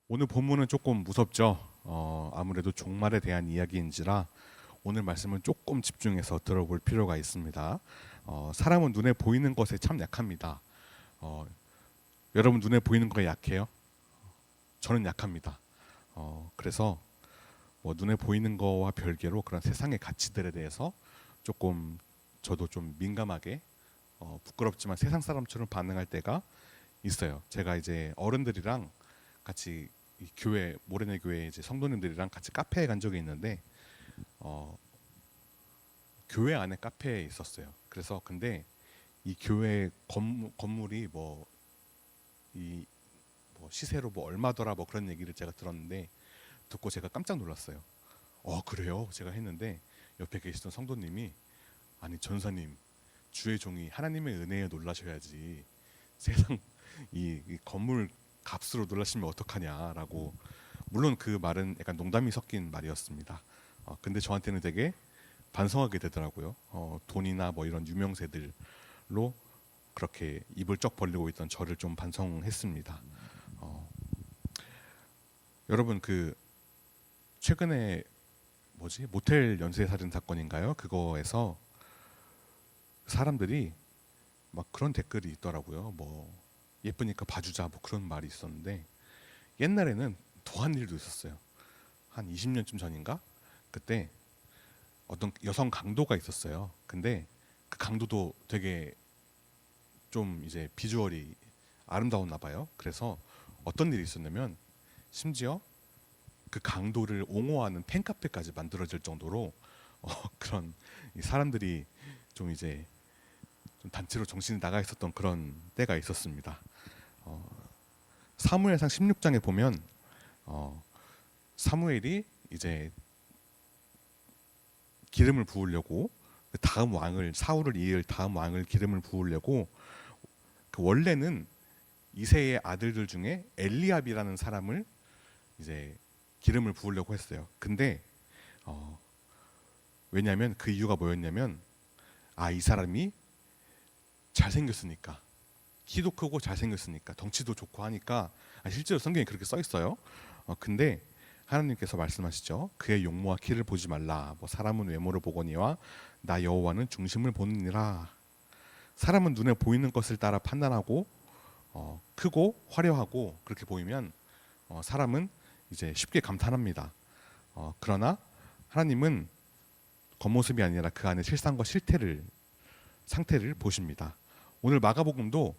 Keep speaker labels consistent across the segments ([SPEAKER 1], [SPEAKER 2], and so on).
[SPEAKER 1] 오늘 본문은 조금 무섭죠. 아무래도 종말에 대한 이야기인지라 오늘 말씀은 조금 집중해서 들어볼 필요가 있습니다. 사람은 눈에 보이는 것에 참 약합니다. 어, 여러분 눈에 보이는 거에 약해요? 저는 약합니다. 그래서 뭐 눈에 보이는 거와 별개로 그런 세상의 가치들에 대해서 조금 저도 좀 민감하게 부끄럽지만 세상 사람처럼 반응할 때가 있어요. 제가 이제 어른들이랑 같이 이 교회 모래내 교회 이제 성도님들이랑 같이 카페에 간 적이 있는데 어, 교회 안에 카페에 있었어요. 그래서 근데 이 교회 건물이 이 뭐 시세로 뭐 얼마더라 뭐 그런 얘기를 제가 들었는데 듣고 제가 깜짝 놀랐어요. 그래요? 제가 했는데 옆에 계시던 성도님이 아니 전사님 주의 종이 하나님의 은혜에 놀라셔야지 세상 이 건물 값으로 놀라시면 어떡하냐라고. 물론 그 말은 약간 농담이 섞인 말이었습니다. 근데 저한테는 되게 반성하게 되더라고요. 돈이나 뭐 이런 유명세들로 그렇게 입을 쩍 벌리고 있던 저를 좀 반성했습니다. 어, 여러분 그 최근에 뭐지 모텔 연쇄 살인 사건인가요? 그거에서 사람들이 막 그런 댓글이 있더라고요. 뭐 예쁘니까 봐주자 뭐 그런 말이 있었는데 옛날에는 더한 일도 있었어요. 한 20년쯤 전인가? 그때 어떤 여성 강도가 있었어요. 근데 그 강도도 되게 좀 이제 비주얼이 아름다웠나 봐요. 그래서 어떤 일이 있었냐면 심지어 그 강도를 옹호하는 팬카페까지 만들어질 정도로 그런 이 사람들이 좀 이제 좀 단체로 정신이 나가 있었던 그런 때가 있었습니다. 어, 사무엘상 16장에 보면 어, 사무엘이 이제 기름을 부으려고 그 다음 왕을 사울을 이을 다음 왕을 기름을 부으려고 그 원래는 이새의 아들들 중에 엘리압이라는 사람을 이제 기름을 부으려고 했어요. 근데 어, 왜냐하면 그 이유가 뭐였냐면 이 사람이 잘생겼으니까 키도 크고 잘생겼으니까 덩치도 좋고 하니까 실제로 성경에 그렇게 써 있어요. 근데 하나님께서 말씀하시죠. 그의 용모와 키를 보지 말라. 뭐 사람은 외모를 보거니와 나 여호와는 중심을 보느니라. 사람은 눈에 보이는 것을 따라 판단하고 크고 화려하고 그렇게 보이면 사람은 이제 쉽게 감탄합니다. 그러나 하나님은 겉모습이 아니라 그 안에 실상과 상태를 보십니다. 오늘 마가복음도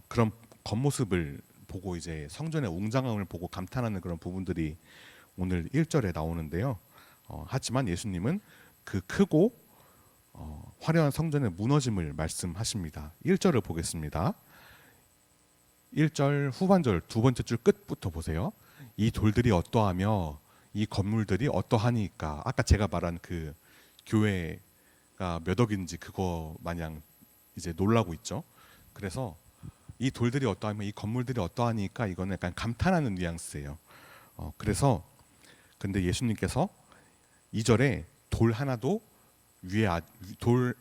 [SPEAKER 1] 그런 겉모습을 보고 이제 성전의 웅장함을 보고 감탄하는 그런 부분들이 오늘 1절에 나오는데요. 하지만 예수님은 그 크고 화려한 성전의 무너짐을 말씀하십니다. 1절을 보겠습니다. 1절 후반절 두 번째 줄 끝부터 보세요. 이 돌들이 어떠하며 이 건물들이 어떠하니까. 아까 제가 말한 그 교회가 몇 억인지 그거 마냥 이제 놀라고 있죠. 그래서 이 돌들이 어떠하며 이 건물들이 어떠하니까 이거는 약간 감탄하는 뉘앙스예요. 그래서 근데 예수님께서 2절에 돌 하나도 돌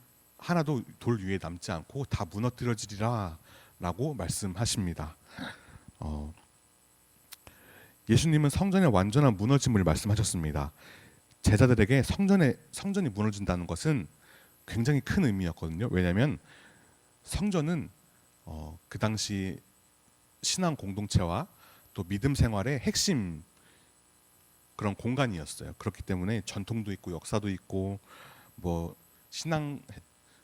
[SPEAKER 1] 위에 남지 않고 다 무너뜨려지리라라고 말씀하십니다. 어, 예수님은 성전의 완전한 무너짐을 말씀하셨습니다. 제자들에게 성전이 무너진다는 것은 굉장히 큰 의미였거든요. 왜냐하면 성전은 그 당시 신앙 공동체와 또 믿음 생활의 핵심 그런 공간이었어요. 그렇기 때문에 전통도 있고 역사도 있고 뭐 신앙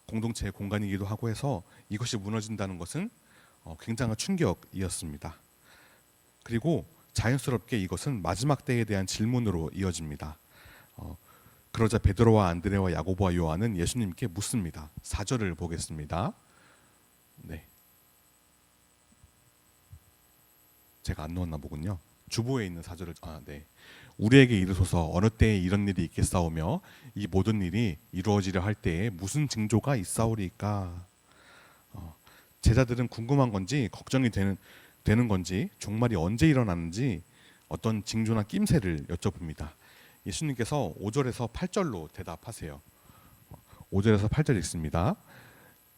[SPEAKER 1] 공동체의 공간이기도 하고 해서 이것이 무너진다는 것은 굉장한 충격이었습니다. 그리고 자연스럽게 이것은 마지막 때에 대한 질문으로 이어집니다. 어, 그러자 베드로와 안드레와 야고보와 요한은 예수님께 묻습니다. 4절을 보겠습니다. 네, 제가 안 넣었나 보군요. 주보에 있는 4절을 네. 우리에게 이르소서 어느 때에 이런 일이 있겠사오며 이 모든 일이 이루어지려 할 때에 무슨 징조가 있사오리까. 제자들은 궁금한 건지 걱정이 되는 건지 종말이 언제 일어나는지 어떤 징조나 낌새를 여쭤봅니다. 예수님께서 5절에서 8절로 대답하세요. 5절에서 8절 읽습니다.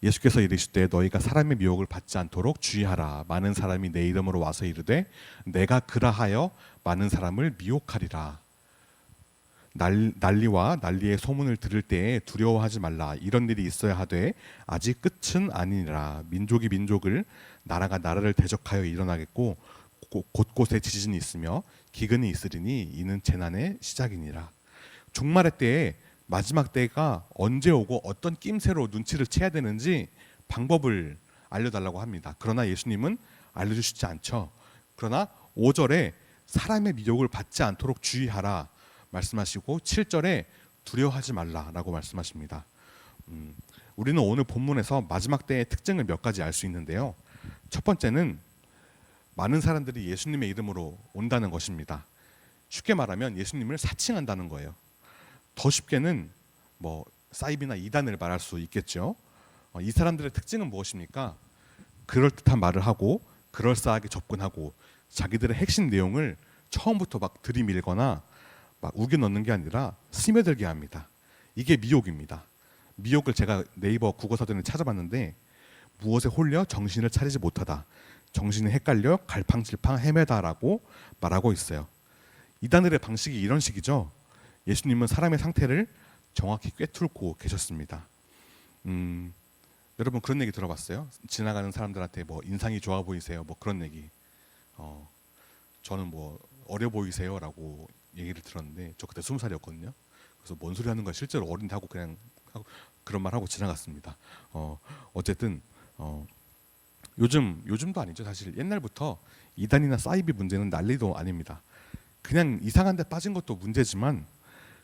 [SPEAKER 1] 예수께서 이르시되 너희가 사람의 미혹을 받지 않도록 주의하라. 많은 사람이 내 이름으로 와서 이르되 내가 그라하여 많은 사람을 미혹하리라. 난리와 난리의 소문을 들을 때에 두려워하지 말라. 이런 일이 있어야 하되 아직 끝은 아니니라. 민족이 민족을 나라가 나라를 대적하여 일어나겠고 곳곳에 지진이 있으며 기근이 있으리니 이는 재난의 시작이니라. 종말의 때에 마지막 때가 언제 오고 어떤 낌새로 눈치를 채야 되는지 방법을 알려달라고 합니다. 그러나 예수님은 알려주시지 않죠. 그러나 5절에 사람의 미혹을 받지 않도록 주의하라 말씀하시고 7절에 두려워하지 말라라고 말씀하십니다. 우리는 오늘 본문에서 마지막 때의 특징을 몇 가지 알 수 있는데요. 첫 번째는 많은 사람들이 예수님의 이름으로 온다는 것입니다. 쉽게 말하면 예수님을 사칭한다는 거예요. 더 쉽게는 뭐 사이비나 이단을 말할 수 있겠죠. 이 사람들의 특징은 무엇입니까? 그럴듯한 말을 하고 그럴싸하게 접근하고 자기들의 핵심 내용을 처음부터 막 들이밀거나 막 우겨 넣는 게 아니라 스며들게 합니다. 이게 미혹입니다. 미혹을 제가 네이버 국어사전에 찾아봤는데 무엇에 홀려 정신을 차리지 못하다, 정신이 헷갈려 갈팡질팡 헤매다라고 말하고 있어요. 이단들의 방식이 이런 식이죠. 예수님은 사람의 상태를 정확히 꿰뚫고 계셨습니다. 여러분 그런 얘기 들어봤어요? 지나가는 사람들한테 뭐 인상이 좋아 보이세요? 뭐 그런 얘기. 저는 뭐 어려 보이세요라고 얘기를 들었는데 저 그때 20살이었거든요. 그래서 뭔 소리 하는 거야? 실제로 어린데 하고 그냥 그런 말 하고 지나갔습니다. 어쨌든 요즘도 아니죠. 사실 옛날부터 이단이나 사이비 문제는 난리도 아닙니다. 그냥 이상한 데 빠진 것도 문제지만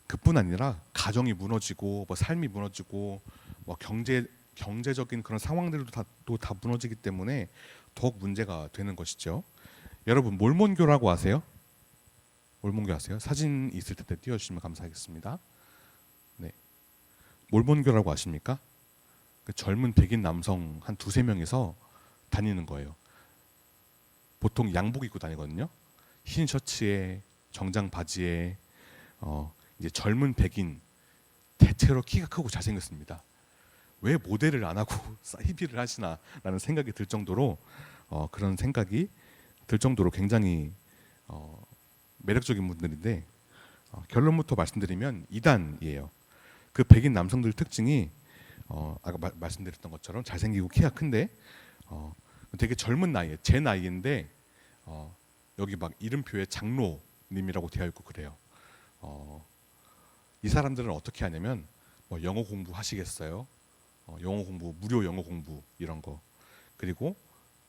[SPEAKER 1] 그뿐 아니라 가정이 무너지고 뭐 삶이 무너지고 뭐 경제적인 그런 상황들도 다 무너지기 때문에 더욱 문제가 되는 것이죠. 여러분 몰몬교라고 아세요? 몰몬교 아세요? 사진 있을 때 띄워주시면 감사하겠습니다. 네, 몰몬교라고 아십니까? 그 젊은 백인 남성 한 두세 명이서 다니는 거예요. 보통 양복 입고 다니거든요. 흰 셔츠에 정장 바지에 이제 젊은 백인, 대체로 키가 크고 잘생겼습니다. 왜 모델을 안 하고 사이비를 하시나라는 생각이 들 정도로 그런 생각이 들 정도로 굉장히 매력적인 분들인데 결론부터 말씀드리면 이단이에요. 그 백인 남성들 특징이 아까 말씀드렸던 것처럼 잘생기고 키가 큰데 되게 젊은 나이에 제 나이인데 여기 막 이름표에 장로님이라고 되어 있고 그래요. 이 사람들은 어떻게 하냐면 뭐 영어 공부 하시겠어요? 영어 공부, 무료 영어 공부 이런 거. 그리고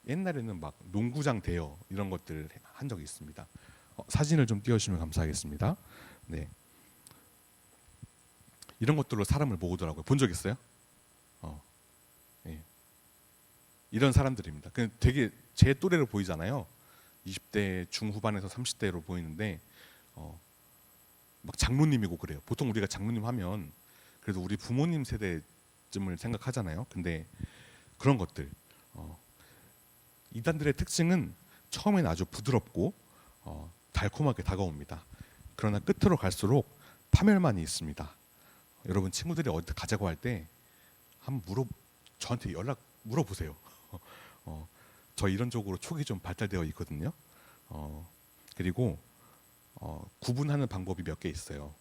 [SPEAKER 1] 옛날에는 막 농구장 대여 이런 것들 한 적이 있습니다. 사진을 좀 띄워주시면 감사하겠습니다. 네, 이런 것들로 사람을 모으더라고요. 본 적 있어요? 네. 이런 사람들입니다. 되게 제 또래로 보이잖아요. 20대 중후반에서 30대로 보이는데 막 장로님이고 그래요. 보통 우리가 장로님 하면 그래도 우리 부모님 세대쯤을 생각하잖아요. 근데 그런 것들 이단들의 특징은 처음엔 아주 부드럽고 달콤하게 다가옵니다. 그러나 끝으로 갈수록 파멸만이 있습니다. 여러분 친구들이 어디 가자고 할 때 한번 저한테 물어보세요. 저 이런 쪽으로 촉이 좀 발달되어 있거든요. 그리고 구분하는 방법이 몇 개 있어요.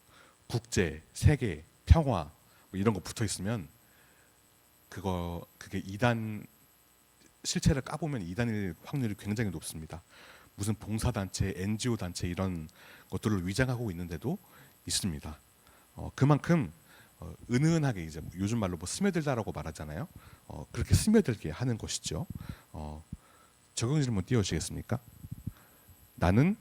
[SPEAKER 1] 국제, 세계, 평화 뭐 이런 거 붙어 있으면 그게 이단 실체를 까보면 이단일 확률이 굉장히 높습니다. 무슨 봉사단체, NGO 단체 이런 것들을 위장하고 있는데도 있습니다. 그만큼 은은하게 이제 요즘 말로 뭐 스며들다라고 말하잖아요. 그렇게 스며들게 하는 것이죠. 적용 질문 띄워주시겠습니까? 나는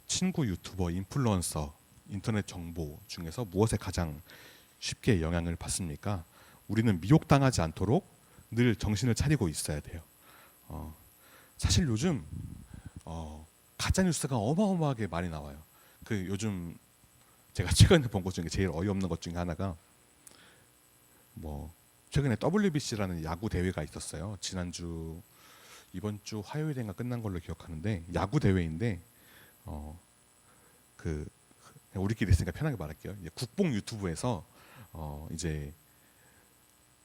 [SPEAKER 1] 친구, 유튜버, 인플루언서, 인터넷 정보 중에서 무엇에 가장 쉽게 영향을 받습니까? 우리는 미혹당하지 않도록 늘 정신을 차리고 있어야 돼요. 사실 요즘 가짜 뉴스가 어마어마하게 많이 나와요. 그 요즘 제가 최근에 본 것 중에 제일 어이없는 것 중에 하나가 뭐 최근에 WBC라는 야구 대회가 있었어요. 이번 주 화요일인가 끝난 걸로 기억하는데 야구 대회인데 그 우리끼리 있으니까 편하게 말할게요. 이제 국뽕 유튜브에서 이제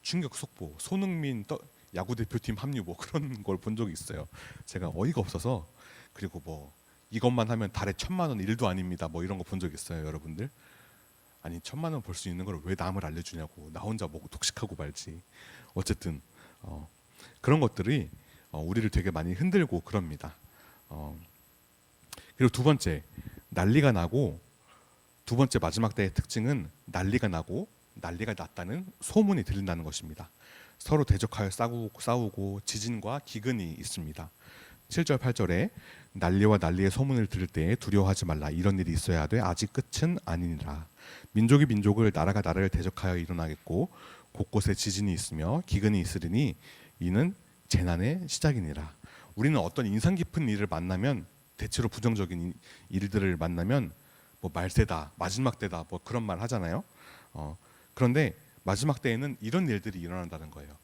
[SPEAKER 1] 충격 속보, 손흥민 야구 대표팀 합류 뭐 그런 걸 본 적이 있어요. 제가 어이가 없어서. 그리고 뭐 이것만 하면 달에 1,000만 원 일도 아닙니다. 뭐 이런 거 본 적 있어요, 여러분들? 아니 1,000만 원 벌 수 있는 걸 왜 남을 알려주냐고. 나 혼자 먹고 독식하고 말지. 어쨌든 그런 것들이 우리를 되게 많이 흔들고 그럽니다. 그리고 두 번째, 난리가 나고, 두 번째 마지막 때의 특징은 난리가 나고 난리가 났다는 소문이 들린다는 것입니다. 서로 대적하여 싸우고 지진과 기근이 있습니다. 7절 8절에 난리와 난리의 소문을 들을 때에 두려워하지 말라. 이런 일이 있어야 하되 아직 끝은 아니니라. 민족이 민족을, 나라가 나라를 대적하여 일어나겠고 곳곳에 지진이 있으며 기근이 있으리니 이는 재난의 시작이니라. 우리는 어떤 인상 깊은 일을 만나면, 대체로 부정적인 일들을 만나면 뭐 말세다, 마지막 때다, 뭐 그런 말 하잖아요. 그런데 마지막 때에는 이런 일들이 일어난다는 거예요.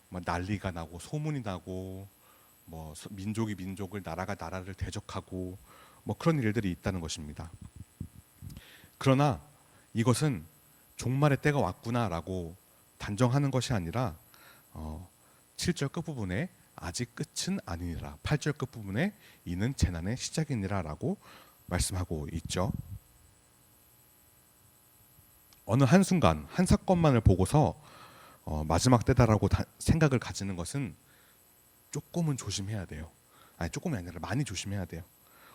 [SPEAKER 1] 뭐 난리가 나고 소문이 나고 뭐 민족이 민족을, 나라가 나라를 대적하고 뭐 그런 일들이 있다는 것입니다. 그러나 이것은 종말의 때가 왔구나라고 단정하는 것이 아니라 7절 끝부분에 아직 끝은 아니니라, 8절 끝부분에 이는 재난의 시작이니라라고 말씀하고 있죠. 어느 한순간 한 사건만을 보고서 마지막 때다라고 생각을 가지는 것은 조금은 조심해야 돼요. 아니, 조금이 아니라 많이 조심해야 돼요.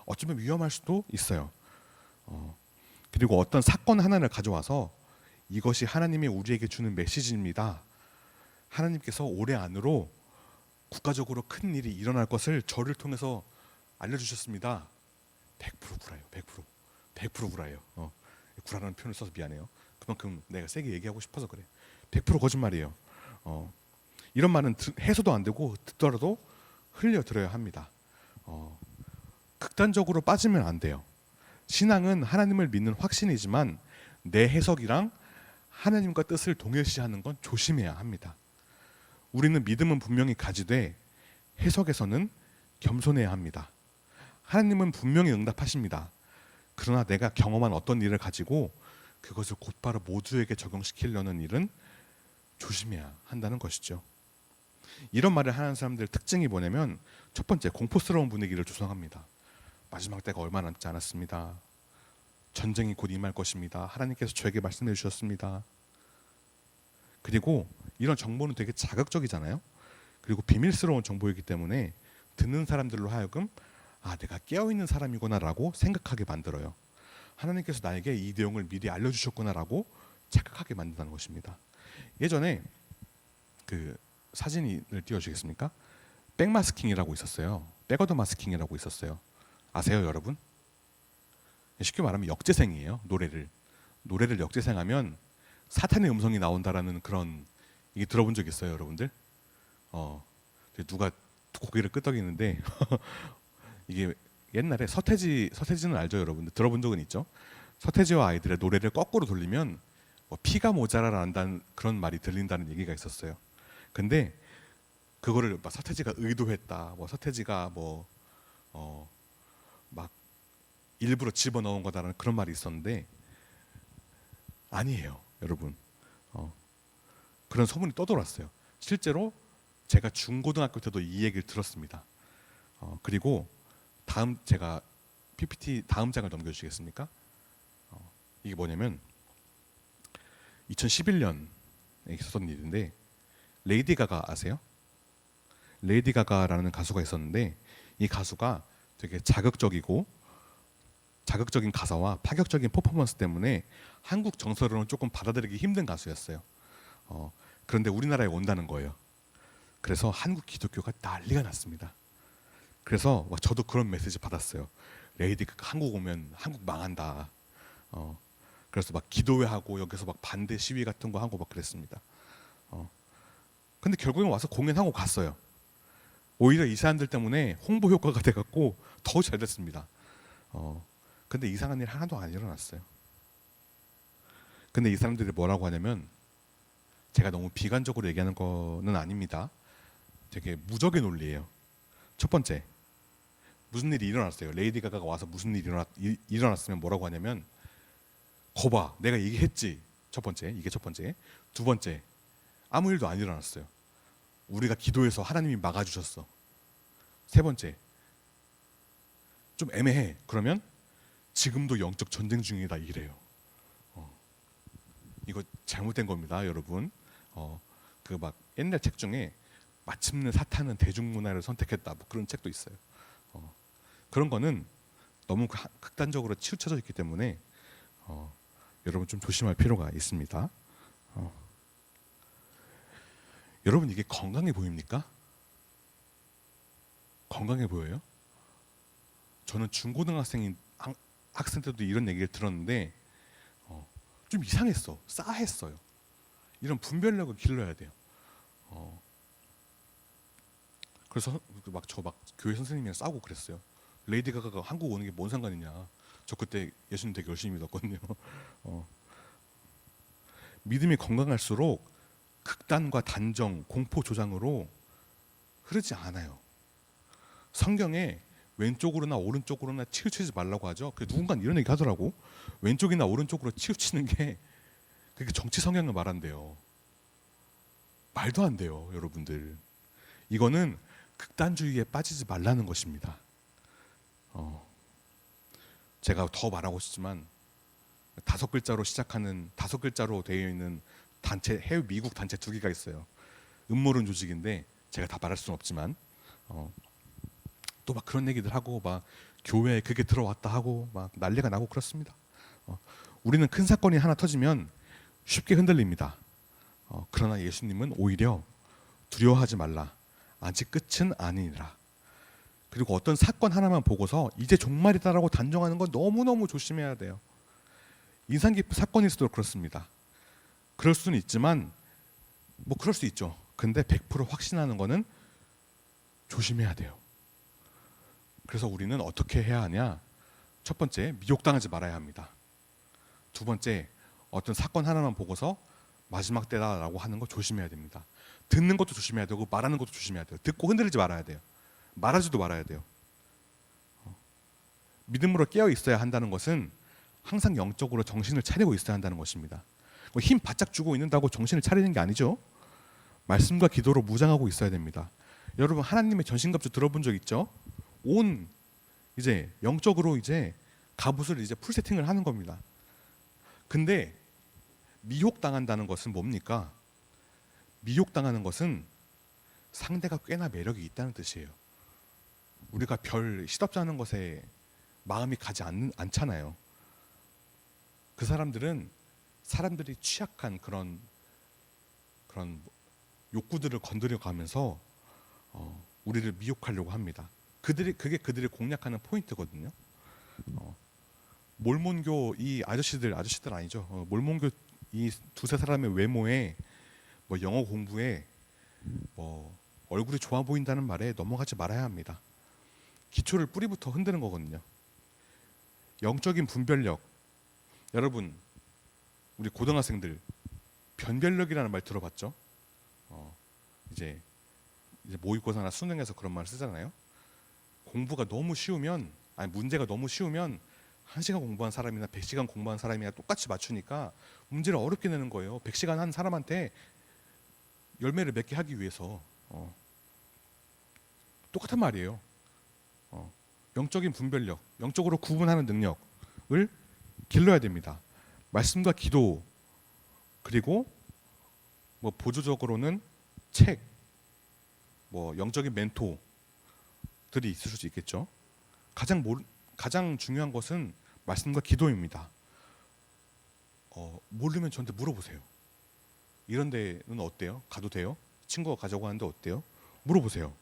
[SPEAKER 1] 어쩌면 위험할 수도 있어요. 그리고 어떤 사건 하나를 가져와서 이것이 하나님이 우리에게 주는 메시지입니다. 하나님께서 올해 안으로 국가적으로 큰 일이 일어날 것을 저를 통해서 알려주셨습니다. 100% 구라예요. 100% 구라예요. 구라라는 표현을 써서 미안해요. 그만큼 내가 세게 얘기하고 싶어서 그래. 100% 거짓말이에요. 이런 말은 해서도 안 되고 듣더라도 흘려들어야 합니다. 극단적으로 빠지면 안 돼요. 신앙은 하나님을 믿는 확신이지만 내 해석이랑 하나님과 뜻을 동일시하는 건 조심해야 합니다. 우리는 믿음은 분명히 가지되 해석에서는 겸손해야 합니다. 하나님은 분명히 응답하십니다. 그러나 내가 경험한 어떤 일을 가지고 그것을 곧바로 모두에게 적용시키려는 일은 조심해야 한다는 것이죠. 이런 말을 하는 사람들의 특징이 뭐냐면, 첫 번째, 공포스러운 분위기를 조성합니다. 마지막 때가 얼마 남지 않았습니다. 전쟁이 곧 임할 것입니다. 하나님께서 저에게 말씀해 주셨습니다. 그리고 이런 정보는 되게 자극적이잖아요. 그리고 비밀스러운 정보이기 때문에 듣는 사람들로 하여금 내가 깨어있는 사람이구나라고 생각하게 만들어요. 하나님께서 나에게 이 내용을 미리 알려주셨구나라고 착각하게 만든다는 것입니다. 예전에 그 사진을 띄워주시겠습니까? 백마스킹이라고 있었어요. 백어더 마스킹이라고 있었어요. 아세요, 여러분? 쉽게 말하면 역재생이에요. 노래를 역재생하면 사탄의 음성이 나온다라는 그런, 이게 들어본 적 있어요, 여러분들? 누가 고개를 끄덕이는데 이게 옛날에 서태지는 알죠, 여러분들? 들어본 적은 있죠? 서태지와 아이들의 노래를 거꾸로 돌리면 뭐 피가 모자라난다는 그런 말이 들린다는 얘기가 있었어요. 근데 그거를 막 서태지가 의도했다, 뭐 서태지가 막 일부러 집어넣은 거다라는 그런 말이 있었는데 아니에요, 여러분. 그런 소문이 떠돌았어요. 실제로 제가 중고등학교 때도 이 얘기를 들었습니다. 그리고 제가 PPT 다음 장을 넘겨주시겠습니까? 이게 뭐냐면 2011년에 있었던 일인데, 레이디 가가 아세요? 레이디 가가라는 가수가 있었는데, 이 가수가 되게 자극적인 가사와 파격적인 퍼포먼스 때문에 한국 정서로는 조금 받아들이기 힘든 가수였어요. 그런데 우리나라에 온다는 거예요. 그래서 한국 기독교가 난리가 났습니다. 그래서 저도 그런 메시지 받았어요. 레이디 가가 한국 오면 한국 망한다. 그래서 막 기도회하고 여기서 막 반대 시위 같은 거 하고 막 그랬습니다. 근데 결국엔 와서 공연하고 갔어요. 오히려 이 사람들 때문에 홍보 효과가 돼갖고 더 잘 됐습니다. 근데 이상한 일 하나도 안 일어났어요. 근데 이 사람들이 뭐라고 하냐면, 제가 너무 비관적으로 얘기하는 거는 아닙니다. 되게 무적의 논리예요. 첫 번째, 무슨 일이 일어났어요. 레이디 가가가 와서 무슨 일이 일어났으면 뭐라고 하냐면, 거봐, 내가 얘기했지. 이게 첫 번째. 두 번째, 아무 일도 안 일어났어요. 우리가 기도해서 하나님이 막아주셨어. 세 번째, 좀 애매해. 그러면 지금도 영적 전쟁 중이다 이래요. 이거 잘못된 겁니다, 여러분. 그 막 옛날 책 중에 마침내 사탄은 대중문화를 선택했다, 뭐 그런 책도 있어요. 그런 거는 너무 극단적으로 치우쳐져 있기 때문에 여러분 좀 조심할 필요가 있습니다. 여러분 이게 건강해 보입니까? 건강해 보여요? 저는 중고등학생인 학생 때도 이런 얘기를 들었는데 좀 이상했어. 싸했어요. 이런 분별력을 길러야 돼요. 그래서 저 교회 선생님이랑 싸우고 그랬어요. 레이디 가가가 한국 오는 게 뭔 상관이냐. 저 그때 예수님 되게 열심히 믿었거든요. 믿음이 건강할수록 극단과 단정, 공포 조장으로 흐르지 않아요. 성경에 왼쪽으로나 오른쪽으로나 치우치지 말라고 하죠. 누군가 이런 얘기 하더라고. 왼쪽이나 오른쪽으로 치우치는 게 그게 정치 성향을 말한대요. 말도 안 돼요, 여러분들. 이거는 극단주의에 빠지지 말라는 것입니다. 제가 더 말하고 싶지만 5글자로 시작하는 5글자로 되어 있는 단체, 해외 미국 단체 2개가 있어요. 음모론 조직인데 제가 다 말할 수는 없지만 또 막 그런 얘기들 하고 막 교회에 그게 들어왔다 하고 막 난리가 나고 그렇습니다. 우리는 큰 사건이 하나 터지면 쉽게 흔들립니다. 그러나 예수님은 오히려 두려워하지 말라. 아직 끝은 아니니라. 그리고 어떤 사건 하나만 보고서 이제 종말이다라고 단정하는 건 너무너무 조심해야 돼요. 인상 깊은 사건일수록 그렇습니다. 그럴 수는 있지만 뭐 그럴 수 있죠. 근데 100% 확신하는 거는 조심해야 돼요. 그래서 우리는 어떻게 해야 하냐? 첫 번째, 미혹당하지 말아야 합니다. 두 번째, 어떤 사건 하나만 보고서 마지막 때다라고 하는 거 조심해야 됩니다. 듣는 것도 조심해야 되고 말하는 것도 조심해야 돼요. 듣고 흔들리지 말아야 돼요. 말하지도 말아야 돼요. 믿음으로 깨어 있어야 한다는 것은 항상 영적으로 정신을 차리고 있어야 한다는 것입니다. 힘 바짝 주고 있는다고 정신을 차리는 게 아니죠. 말씀과 기도로 무장하고 있어야 됩니다. 여러분 하나님의 전신갑주 들어본 적 있죠? 온 이제 영적으로 이제 갑옷을 이제 풀 세팅을 하는 겁니다. 근데 미혹당한다는 것은 뭡니까? 미혹당하는 것은 상대가 꽤나 매력이 있다는 뜻이에요. 우리가 별 시덥지 않은 것에 마음이 가지 않잖아요. 그 사람들은 사람들이 취약한 그런 욕구들을 건드려 가면서 우리를 미혹하려고 합니다. 그게 그들이 공략하는 포인트거든요. 몰몬교 이 아저씨들 아니죠. 몰몬교 이 두세 사람의 외모에 뭐 영어 공부에 뭐 얼굴이 좋아 보인다는 말에 넘어가지 말아야 합니다. 기초를 뿌리부터 흔드는 거거든요. 영적인 분별력. 여러분 우리 고등학생들 변별력이라는 말 들어봤죠? 이제 모의고사나 수능에서 그런 말 쓰잖아요. 공부가 너무 쉬우면 문제가 너무 쉬우면 1시간 공부한 사람이나 100시간 공부한 사람이나 똑같이 맞추니까 문제를 어렵게 내는 거예요. 100시간 한 사람한테 열매를 맺게 하기 위해서. 똑같은 말이에요. 영적인 분별력, 영적으로 구분하는 능력을 길러야 됩니다. 말씀과 기도, 그리고 뭐 보조적으로는 책, 뭐 영적인 멘토들이 있을 수 있겠죠. 가장 중요한 것은 말씀과 기도입니다. 모르면 저한테 물어보세요. 이런 데는 어때요? 가도 돼요? 친구가 가자고 하는데 어때요? 물어보세요.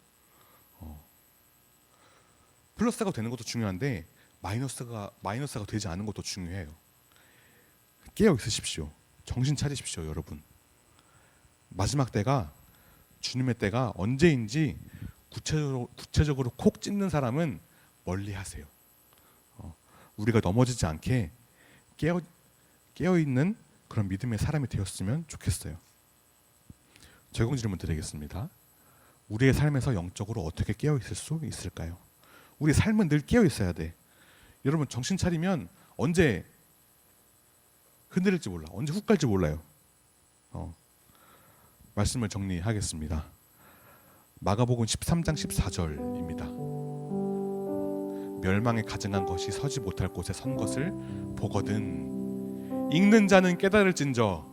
[SPEAKER 1] 플러스가 되는 것도 중요한데 마이너스가 되지 않은 것도 중요해요. 깨어 있으십시오. 정신 차리십시오, 여러분. 마지막 때가 주님의 때가 언제인지 구체적으로 콕 찝는 사람은 멀리하세요. 우리가 넘어지지 않게 깨어 있는 그런 믿음의 사람이 되었으면 좋겠어요. 적용 질문 드리겠습니다. 우리의 삶에서 영적으로 어떻게 깨어 있을 수 있을까요? 우리 삶은 늘 깨어 있어야 돼. 여러분 정신 차리면 언제 흔들릴지 몰라. 언제 훅 갈지 몰라요. 말씀을 정리하겠습니다. 마가복음 13장 14절입니다. 멸망에 가증한 것이 서지 못할 곳에 선 것을 보거든 읽는 자는 깨달을진저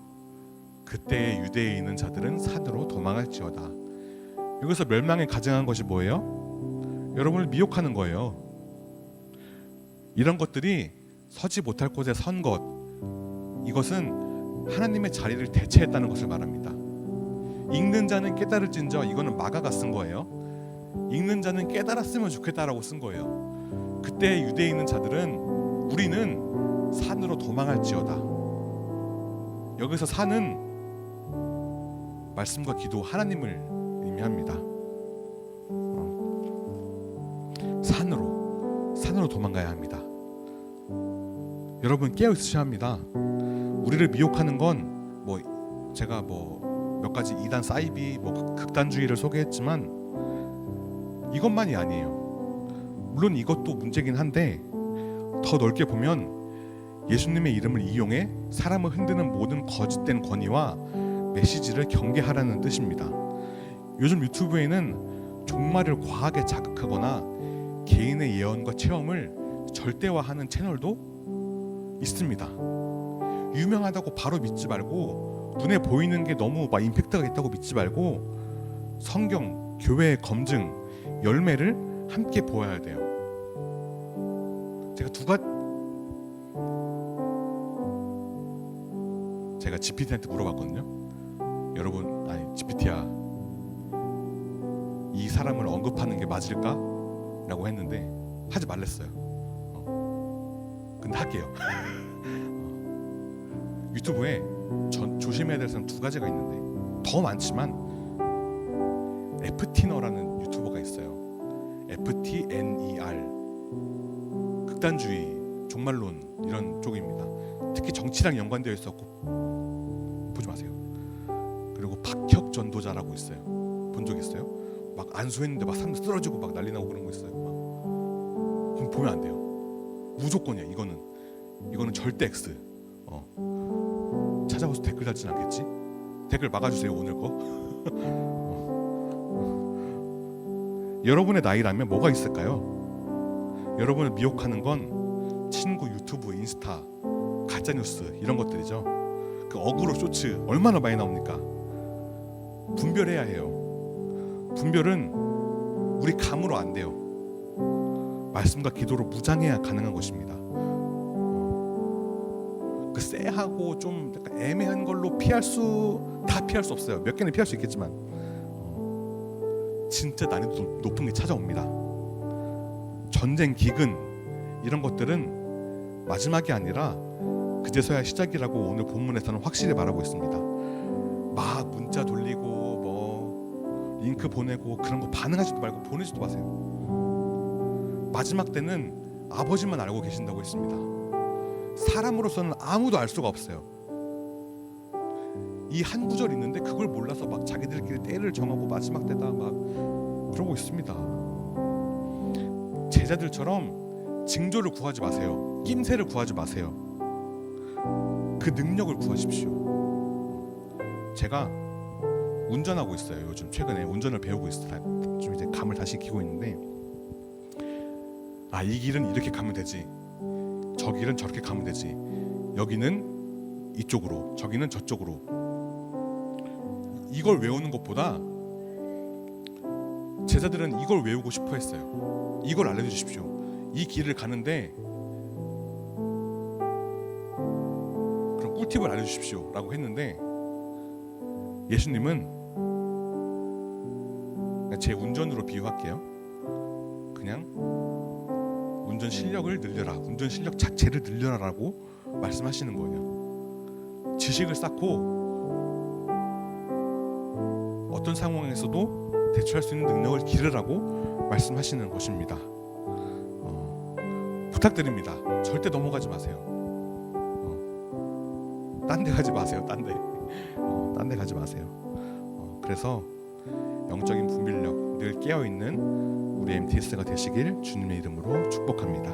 [SPEAKER 1] 그때의 유대에 있는 자들은 산으로 도망할지어다. 여기서 멸망에 가증한 것이 뭐예요? 여러분을 미혹하는 거예요. 이런 것들이 서지 못할 곳에 선 것, 이것은 하나님의 자리를 대체했다는 것을 말합니다. 읽는 자는 깨달을진저, 이거는 마가가 쓴 거예요. 읽는 자는 깨달았으면 좋겠다라고 쓴 거예요. 그때 유대에 있는 자들은 우리는 산으로 도망할지어다. 여기서 산은 말씀과 기도, 하나님을 의미합니다. 산으로 도망가야 합니다. 여러분 깨어 있으셔야 합니다. 우리를 미혹하는 건 제가 몇 가지 이단 사이비 극단주의를 소개했지만 이것만이 아니에요. 물론 이것도 문제긴 한데 더 넓게 보면 예수님의 이름을 이용해 사람을 흔드는 모든 거짓된 권위와 메시지를 경계하라는 뜻입니다. 요즘 유튜브에는 종말을 과하게 자극하거나 개인의 예언과 체험을 절대화하는 채널도 있습니다. 유명하다고 바로 믿지 말고, 눈에 보이는 게 너무 임팩트가 있다고 믿지 말고 성경, 교회의 검증, 열매를 함께 보아야 돼요. 제가 GPT한테 물어봤거든요. 여러분, GPT야, 이 사람을 언급하는 게 맞을까? 라고 했는데 하지 말랬어요. 근데 할게요. 유튜브에 조심해야 될 사람 2가지가 있는데, 더 많지만 FT너라는 유튜버가 있어요. FTNER, 극단주의, 종말론 이런 쪽입니다. 특히 정치랑 연관되어 있었고 보지 마세요. 그리고 박혁 전도자라고 있어요. 본 적 있어요? 막 안수했는데 막 사람 쓰러지고 막 난리 나고 그런 거 있어요. 그럼 보면 안 돼요. 무조건이야. 이거는 절대 X. 찾아봐서 댓글 달진 않겠지? 댓글 막아주세요, 오늘 거. 여러분의 나이라면 뭐가 있을까요? 여러분을 미혹하는 건 친구, 유튜브, 인스타, 가짜뉴스 이런 것들이죠. 그 어그로 쇼츠 얼마나 많이 나옵니까? 분별해야 해요. 분별은 우리 감으로 안 돼요. 말씀과 기도로 무장해야 가능한 것입니다. 그 쎄하고 좀 약간 애매한 걸로 피할 수 없어요. 몇 개는 피할 수 있겠지만 진짜 난이도 높은 게 찾아옵니다. 전쟁, 기근 이런 것들은 마지막이 아니라 그제서야 시작이라고 오늘 본문에서는 확실히 말하고 있습니다. 막 문자 돌리고 링크 보내고 그런 거 반응하지도 말고 보내지도 마세요. 마지막 때는 아버지만 알고 계신다고 했습니다. 사람으로서는 아무도 알 수가 없어요. 이 한 구절 있는데 그걸 몰라서 막 자기들끼리 때를 정하고 마지막 때다 막 그러고 있습니다. 제자들처럼 징조를 구하지 마세요. 낌새를 구하지 마세요. 그 능력을 구하십시오. 제가 운전하고 있어요. 요즘 최근에 운전을 배우고 있어요. 좀 이제 감을 다시 익히고 있는데, 이 길은 이렇게 가면 되지, 저 길은 저렇게 가면 되지, 여기는 이쪽으로, 저기는 저쪽으로. 이걸 외우는 것보다 제자들은 이걸 외우고 싶어 했어요. 이걸 알려주십시오. 이 길을 가는데 그럼 꿀팁을 알려주십시오 라고 했는데, 예수님은 제 운전으로 비유할게요. 그냥 운전 실력을 늘려라, 운전 실력 자체를 늘려라라고 말씀하시는 거예요. 지식을 쌓고 어떤 상황에서도 대처할 수 있는 능력을 기르라고 말씀하시는 것입니다. 부탁드립니다. 절대 넘어가지 마세요. 딴 데 가지 마세요. 딴 데 가지 마세요. 그래서 영적인 분별력, 늘 깨어있는 우리 MTS가 되시길 주님의 이름으로 축복합니다.